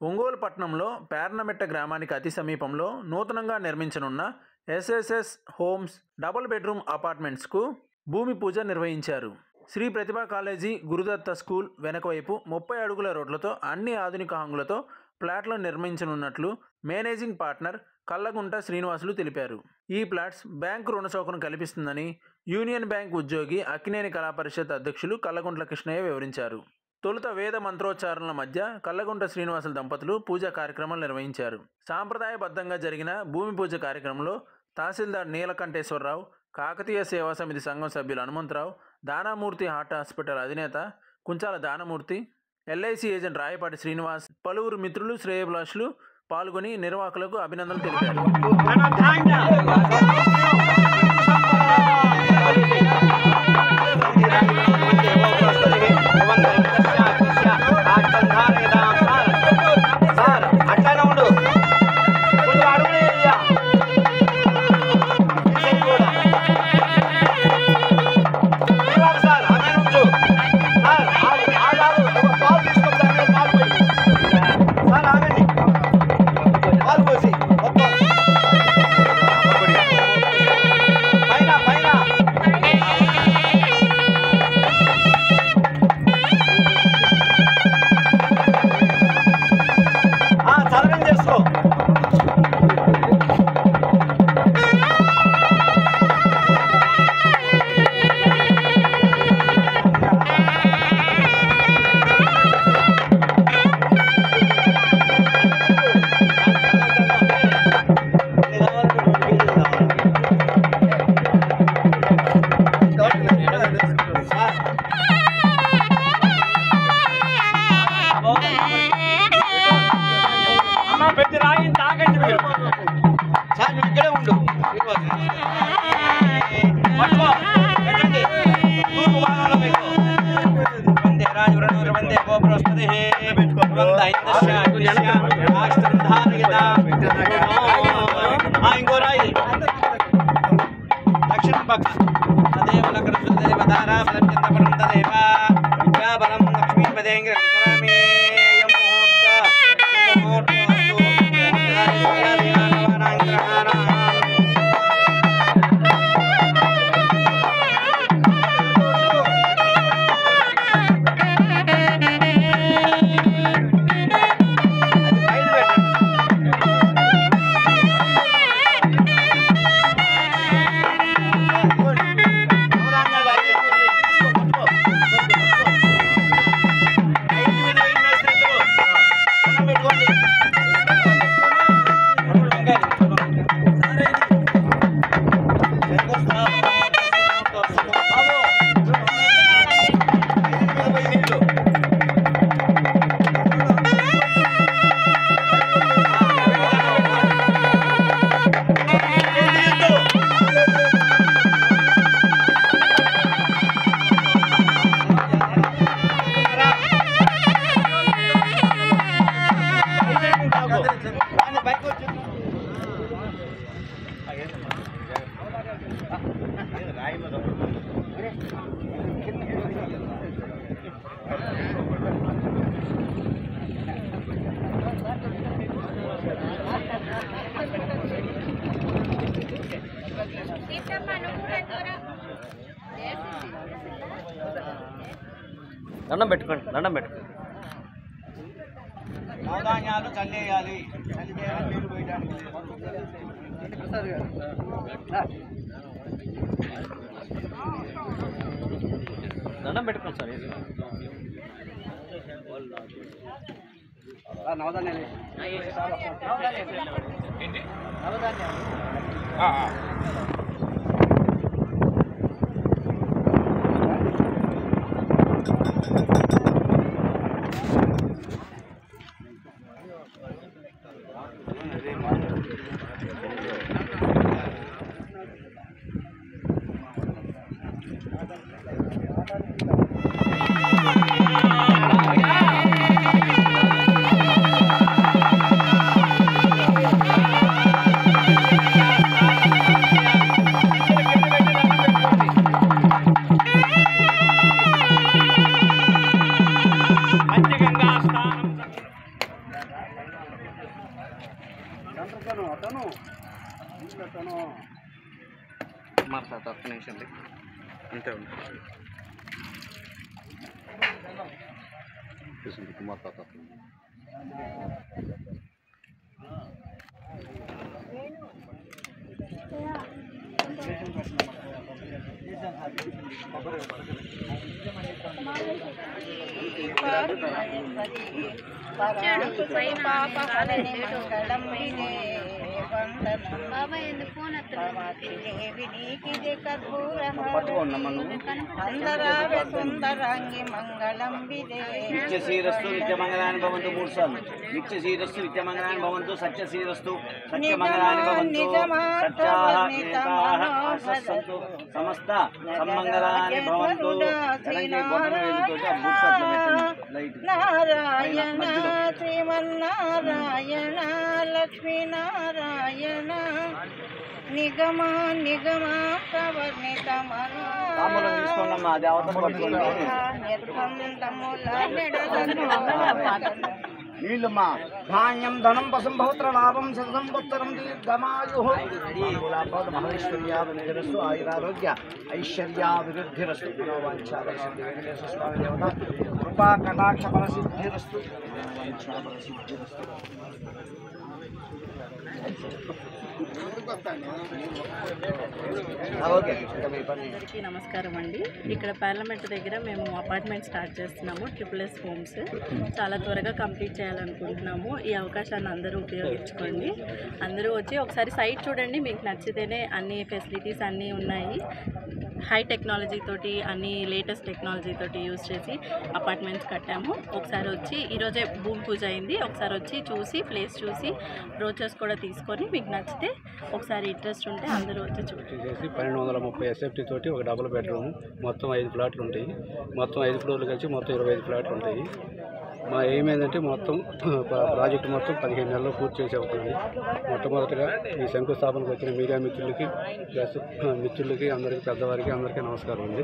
ఒంగోలు పట్టణంలో పేర్నమెట్ట గ్రామానికి అతి సమీపంలో నూతనంగా నిర్మించనున్న ఎస్ఎస్ఎస్ హోమ్స్ డబుల్ బెడ్రూమ్ అపార్ట్మెంట్స్కు భూమి పూజ నిర్వహించారు. శ్రీ ప్రతిభా కాలేజీ గురుదత్త స్కూల్ వెనకవైపు 30 అడుగుల రోడ్లతో అన్ని ఆధునిక హంగులతో ప్లాట్లను నిర్మించనున్నట్లు మేనేజింగ్ పార్ట్నర్ కల్లగుంట శ్రీనివాసులు తెలిపారు. ఈ ప్లాట్స్ బ్యాంకు రుణ సౌకర్యం కల్పిస్తుందని యూనియన్ బ్యాంక్ ఉద్యోగి అక్కినేని కళా పరిషత్ అధ్యక్షులు కల్లగుంట్ల కృష్ణయ్య వివరించారు. తొలుత వేద మంత్రోచ్చారణల మధ్య కల్లగుంట శ్రీనివాసుల దంపతులు పూజా కార్యక్రమాలు నిర్వహించారు. సాంప్రదాయబద్ధంగా జరిగిన భూమి పూజ కార్యక్రమంలో తహసీల్దార్ నీలకంఠేశ్వరరావు, కాకతీయ సేవా సమితి సంఘం సభ్యులు హనుమంతరావు, దానామూర్తి హార్ట్ హాస్పిటల్ అధినేత కుంచాల దానమూర్తి, ఎల్ఐసి ఏజెంట్ రాయపాటి శ్రీనివాస్, పలువురు మిత్రులు శ్రేయోభిలాషులు పాల్గొని నిర్వాహకులకు అభినందనలు తెలిపారు. దక్షిణ పక్క దండం పెట్టుకోండి. నవధాన్యాలు చల్లేయాలి. నీళ్ళు పోయడానికి దండం పెట్టుకోండి సార్. నవధాన్యాలు తాత ఒక్క నిమిషం అంతే ఉంటుంది కుమార్ తాత నిత్యశ్రీరస్తు నిత్యమంగళాని భవంతు 3 సార్లు నిత్యశ్రీరస్తు నిత్యమంగళాని భవంతు సత్యశ్రీరస్తు సత్యమంగళాని భవంతు సత్యాః ఏతాః ఆశస్సంతు సమస్త సమ్మంగళాని భవంతు నారాయణ శ్రీమన్నారాయణ లక్ష్మీనారాయణ నిగమ నిగమ ప్రవర్ణిత నీళ్ళమ్మా ధాన్యం ధనం పశం బహుత్ర లాభం సంవత్సరం దీర్ఘమాయు మహేశ్వర్యాభివృద్ధిరస్తు ఆయురారోగ్య ఐశ్వర్యాభివృద్ధిరస్తు వెంకటేశ్వర స్వామి దేవత కృపా కటాక్ష ఫలసిద్ధిరస్తు అందరికీ నమస్కారం అండి. ఇక్కడ పార్లమెంట్ దగ్గర మేము అపార్ట్మెంట్ స్టార్ట్ చేస్తున్నాము, SSS హోమ్స్. చాలా త్వరగా కంప్లీట్ చేయాలనుకుంటున్నాము. ఈ అవకాశాన్ని అందరూ ఉపయోగించుకోండి. అందరూ వచ్చి ఒకసారి సైట్ చూడండి, మీకు నచ్చితేనే. అన్ని ఫెసిలిటీస్ అన్నీ ఉన్నాయి. హై టెక్నాలజీ తోటి, అన్ని లేటెస్ట్ టెక్నాలజీ తోటి యూజ్ చేసి అపార్ట్మెంట్స్ కట్టాము. ఒకసారి వచ్చి, ఈరోజే భూమి పూజ అయింది, ఒకసారి వచ్చి చూసి ప్లేస్ చూసి బ్రోచర్స్ కూడా తీసుకొని మీకు నచ్చితే ఒకసారి ఇంట్రెస్ట్ ఉంటే అందరూ వచ్చి చూడండి. 1230 SFT తోటి ఒక డబుల్ బెడ్రూమ్, మొత్తం 5 ప్లాట్లు ఉంటాయి. మొత్తం 5 ఫ్లోర్లు కలిసి మొత్తం 25 ప్లాట్లు ఉంటాయి. మా ఎయిమ్ ఏంటంటే మొత్తం ప్రాజెక్టు మొత్తం 15 నెలల్లో పూర్తి చేసి అవుతుంది. మొట్టమొదటిగా ఈ శంకుస్థాపనకు వచ్చిన మీడియా మిత్రులకి ప్లస్ మిత్రులకి అందరికీ పెద్దవారికి అందరికీ నమస్కారం ఉంది.